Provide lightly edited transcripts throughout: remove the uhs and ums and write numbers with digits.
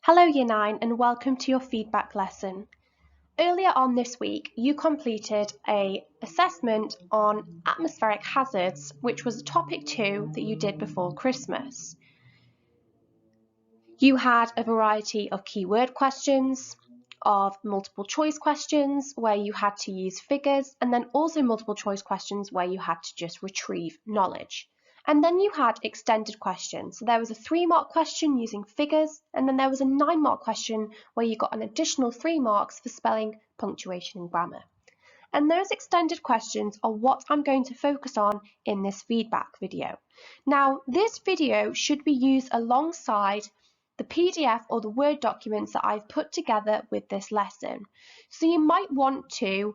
Hello Year 9 and welcome to your feedback lesson. Earlier on this week you completed an assessment on atmospheric hazards, which was topic 2 that you did before Christmas. You had a variety of keyword questions, of multiple choice questions where you had to use figures, and then also multiple choice questions where you had to just retrieve knowledge. And then you had extended questions. So there was a 3-mark question using figures, and then there was a 9-mark question where you got an additional 3 marks for spelling, punctuation, and grammar. And those extended questions are what I'm going to focus on in this feedback video. Now, this video should be used alongside the PDF or the Word documents that I've put together with this lesson. So you might want to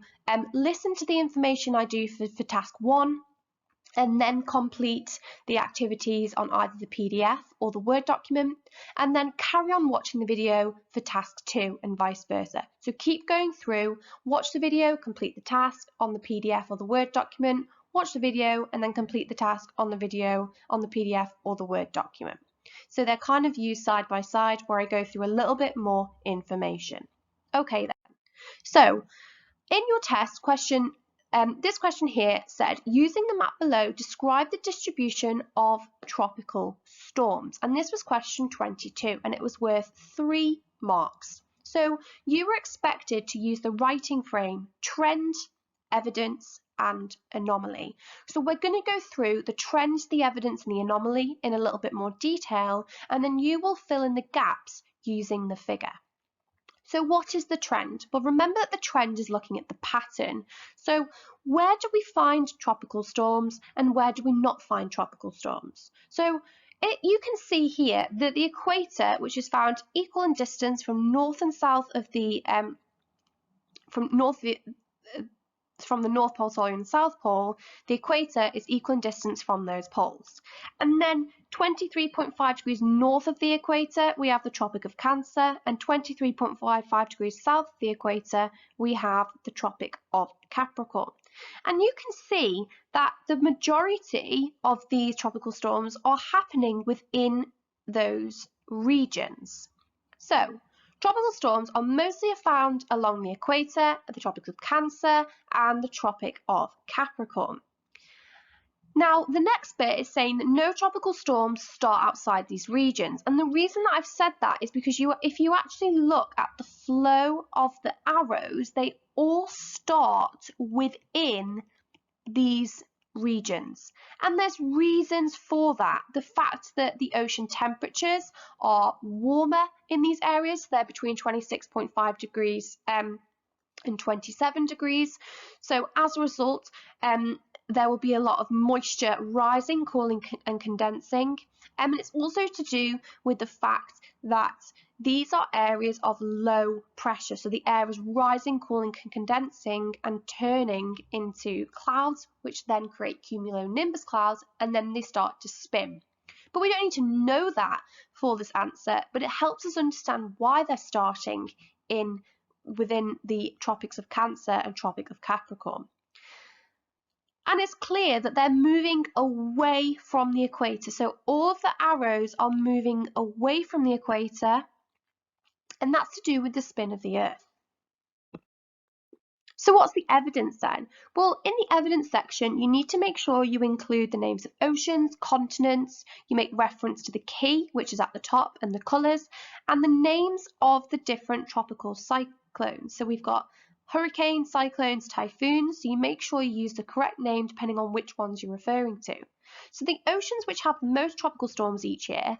listen to the information I do for task 1, and then complete the activities on either the PDF or the Word document, and then carry on watching the video for task 2 and vice versa. So keep going through, watch the video, complete the task on the PDF or the Word document, watch the video, and then complete the task on the video on the PDF or the Word document. So they're kind of used side by side where I go through a little bit more information. Okay then, so in your test question, this question here said, using the map below, describe the distribution of tropical storms. And this was question 22, and it was worth 3 marks. So you were expected to use the writing frame, trend, evidence, and anomaly. So we're going to go through the trend, the evidence, and the anomaly in a little bit more detail, and then you will fill in the gaps using the figure. So what is the trend? Well, remember that the trend is looking at the pattern. So where do we find tropical storms and where do we not find tropical storms? So you can see here that the equator, which is found equal in distance from north and south of the from the North Pole and South Pole, the equator is equal in distance from those poles. And then 23.5 degrees north of the equator, we have the Tropic of Cancer, and 23.55 degrees south of the equator, we have the Tropic of Capricorn. And you can see that the majority of these tropical storms are happening within those regions. So, tropical storms are mostly found along the equator, the Tropic of Cancer, and the Tropic of Capricorn. Now, the next bit is saying that no tropical storms start outside these regions. And the reason that I've said that is because if you actually look at the flow of the arrows, they all start within these regions, and there's reasons for that. The fact that the ocean temperatures are warmer in these areas, they're between 26.5 degrees and 27 degrees, so as a result there will be a lot of moisture rising, cooling and condensing, and it's also to do with the fact that these are areas of low pressure, so the air is rising, cooling, condensing, and turning into clouds, which then create cumulonimbus clouds, and then they start to spin. But we don't need to know that for this answer, but it helps us understand why they're starting within the Tropics of Cancer and Tropic of Capricorn. And it's clear that they're moving away from the equator, so all of the arrows are moving away from the equator, and that's to do with the spin of the Earth. So what's the evidence then? Well, in the evidence section, you need to make sure you include the names of oceans, continents, you make reference to the key, which is at the top, and the colours, and the names of the different tropical cyclones. So we've got hurricanes, cyclones, typhoons, so you make sure you use the correct name depending on which ones you're referring to. So the oceans which have the most tropical storms each year,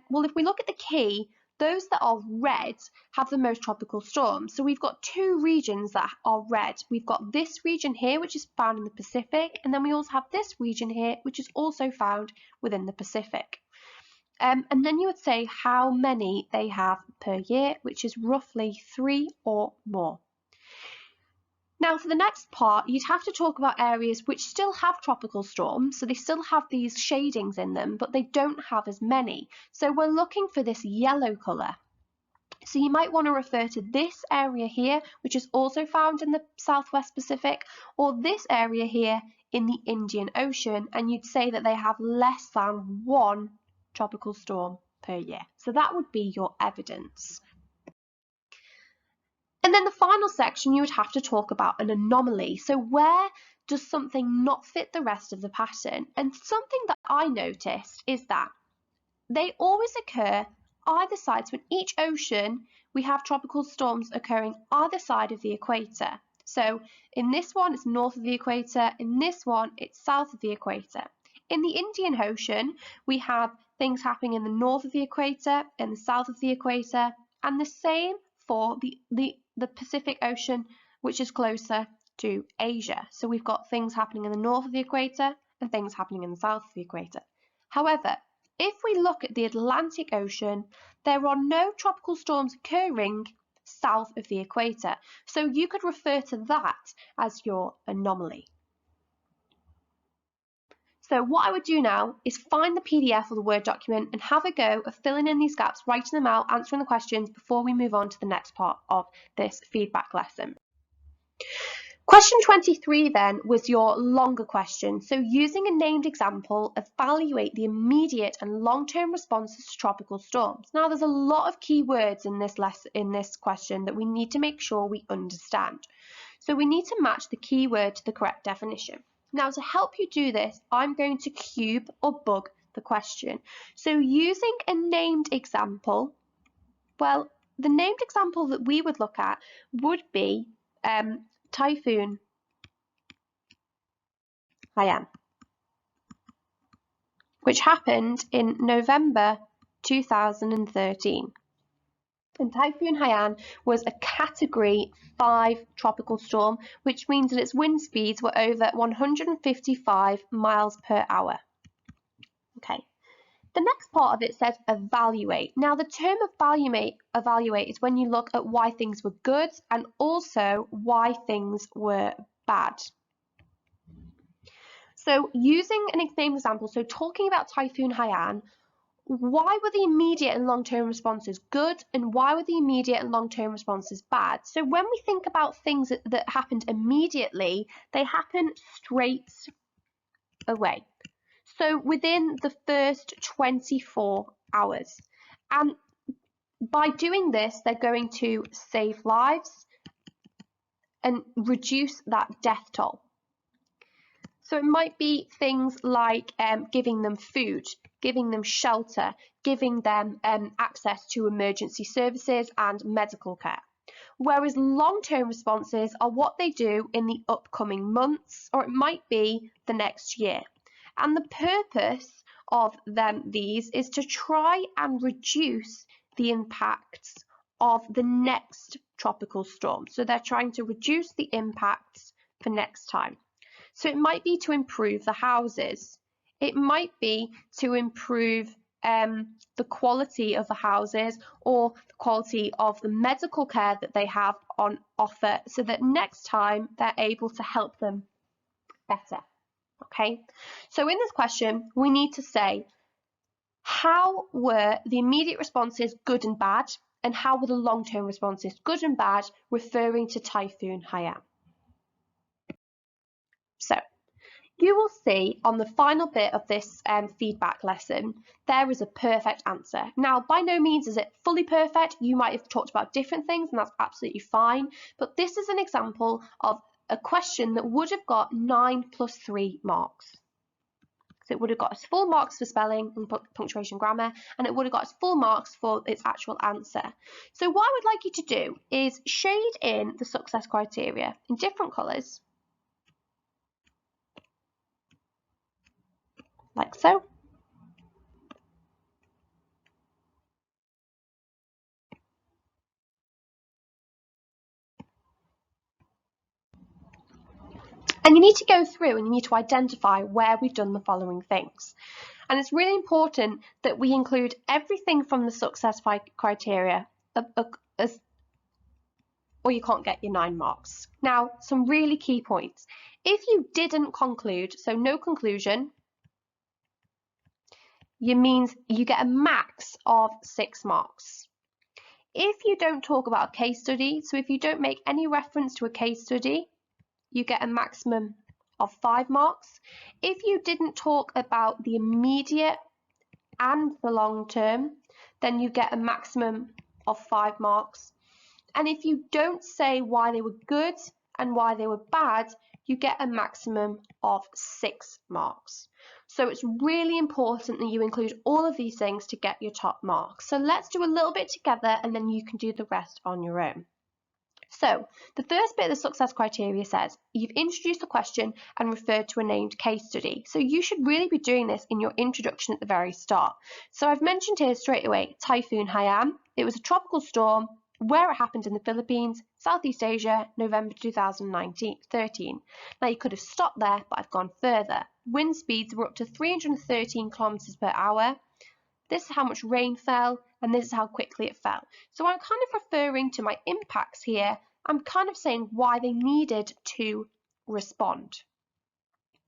well, if we look at the key, those that are red have the most tropical storms. So we've got 2 regions that are red. We've got this region here, which is found in the Pacific, and then we also have this region here, which is also found within the Pacific. And then you would say how many they have per year, which is roughly 3 or more. Now, for the next part, you'd have to talk about areas which still have tropical storms, so they still have these shadings in them, but they don't have as many. So we're looking for this yellow colour. So you might want to refer to this area here, which is also found in the Southwest Pacific, or this area here in the Indian Ocean, and you'd say that they have less than 1 tropical storm per year. So that would be your evidence. And then the final section, you would have to talk about an anomaly. So where does something not fit the rest of the pattern? And something that I noticed is that they always occur either side. So in each ocean, we have tropical storms occurring either side of the equator. So in this one, it's north of the equator. In this one, it's south of the equator. In the Indian Ocean, we have things happening in the north of the equator and the south of the equator, and the same for the Pacific Ocean, which is closer to Asia. So we've got things happening in the north of the equator and things happening in the south of the equator. However, if we look at the Atlantic Ocean, there are no tropical storms occurring south of the equator. So you could refer to that as your anomaly. So what I would do now is find the PDF or the Word document and have a go of filling in these gaps, writing them out, answering the questions before we move on to the next part of this feedback lesson. Question 23 then was your longer question. So using a named example, evaluate the immediate and long-term responses to tropical storms. Now there's a lot of key words in this question that we need to make sure we understand. So we need to match the key word to the correct definition. Now to help you do this, I'm going to cube or bug the question. So using a named example, well, the named example that we would look at would be Typhoon Haiyan, which happened in November 2013. And Typhoon Haiyan was a Category 5 tropical storm, which means that its wind speeds were over 155 miles per hour. Okay. The next part of it says evaluate. Now the term evaluate is when you look at why things were good and also why things were bad. So using an example, so talking about Typhoon Haiyan, why were the immediate and long-term responses good and why were the immediate and long-term responses bad? So when we think about things that happened immediately, they happen straight away. So within the first 24 hours. And by doing this, they're going to save lives and reduce that death toll. So it might be things like giving them food, giving them shelter, giving them access to emergency services and medical care. Whereas long-term responses are what they do in the upcoming months, or it might be the next year. And the purpose of these is to try and reduce the impacts of the next tropical storm. So they're trying to reduce the impacts for next time. So it might be to improve the houses. It might be to improve the quality of the houses or the quality of the medical care that they have on offer so that next time they're able to help them better. Okay, so in this question, we need to say, how were the immediate responses good and bad, and how were the long-term responses good and bad, referring to Typhoon Haiyan? So you will see on the final bit of this feedback lesson, there is a perfect answer. Now, by no means is it fully perfect. You might have talked about different things, and that's absolutely fine. But this is an example of a question that would have got 9 + 3 marks. So it would have got us full marks for spelling and punctuation grammar, and it would have got us full marks for its actual answer. So what I would like you to do is shade in the success criteria in different colours, like so. And you need to go through and you need to identify where we've done the following things. And it's really important that we include everything from the success criteria, or you can't get your 9 marks. Now, some really key points. If you didn't conclude, so no conclusion, it means you get a max of 6 marks. If you don't talk about a case study, so if you don't make any reference to a case study, you get a maximum of 5 marks. If you didn't talk about the immediate and the long term, then you get a maximum of 5 marks. And if you don't say why they were good and why they were bad, you get a maximum of 6 marks. So it's really important that you include all of these things to get your top marks. So let's do a little bit together and then you can do the rest on your own. So the first bit of the success criteria says you've introduced a question and referred to a named case study. So you should really be doing this in your introduction at the very start. So I've mentioned here straight away Typhoon Haiyan. It was a tropical storm where it happened in the Philippines, Southeast Asia, November 2013. Now you could have stopped there, but I've gone further. Wind speeds were up to 313 kilometers per hour. This is how much rain fell, and this is how quickly it fell. So I'm kind of referring to my impacts here. I'm kind of saying why they needed to respond.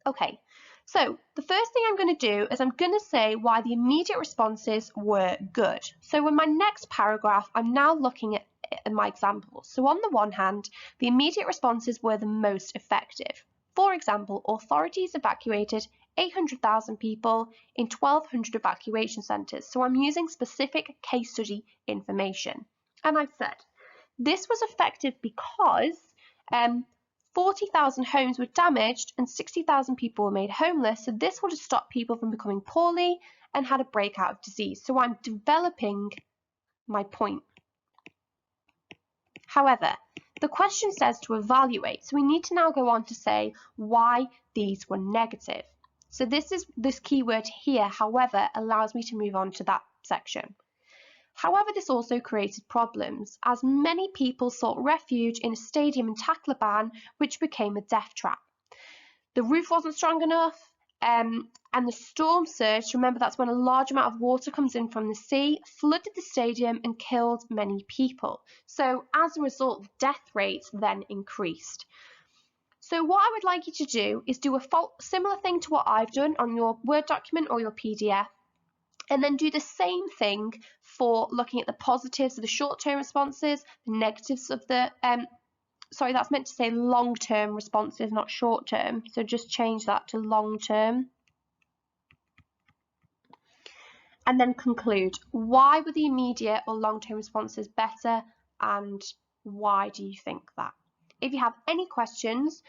Okay, so the first thing I'm going to do is I'm going to say why the immediate responses were good. So in my next paragraph, I'm now looking at my examples. So on the one hand, the immediate responses were the most effective. For example, authorities evacuated 800,000 people in 1,200 evacuation centres. So I'm using specific case study information. And I've said this was effective because 40,000 homes were damaged and 60,000 people were made homeless. So this would have stopped people from becoming poorly and had a breakout of disease. So I'm developing my point. However, the question says to evaluate. So we need to now go on to say why these were negative. So this keyword here, however, allows me to move on to that section. However, this also created problems as many people sought refuge in a stadium in Tacloban, which became a death trap. The roof wasn't strong enough, and the storm surge, remember that's when a large amount of water comes in from the sea, flooded the stadium and killed many people. So as a result, death rates then increased. So what I would like you to do is do a similar thing to what I've done on your Word document or your PDF, and then do the same thing for looking at the positives of the short-term responses, the negatives of the, sorry, that's meant to say long-term responses, not short-term. So just change that to long-term. And then conclude. Why were the immediate or long-term responses better, and why do you think that? If you have any questions,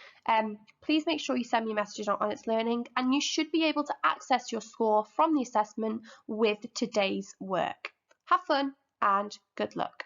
please make sure you send me a message on Honest Learning, and you should be able to access your score from the assessment with today's work. Have fun and good luck.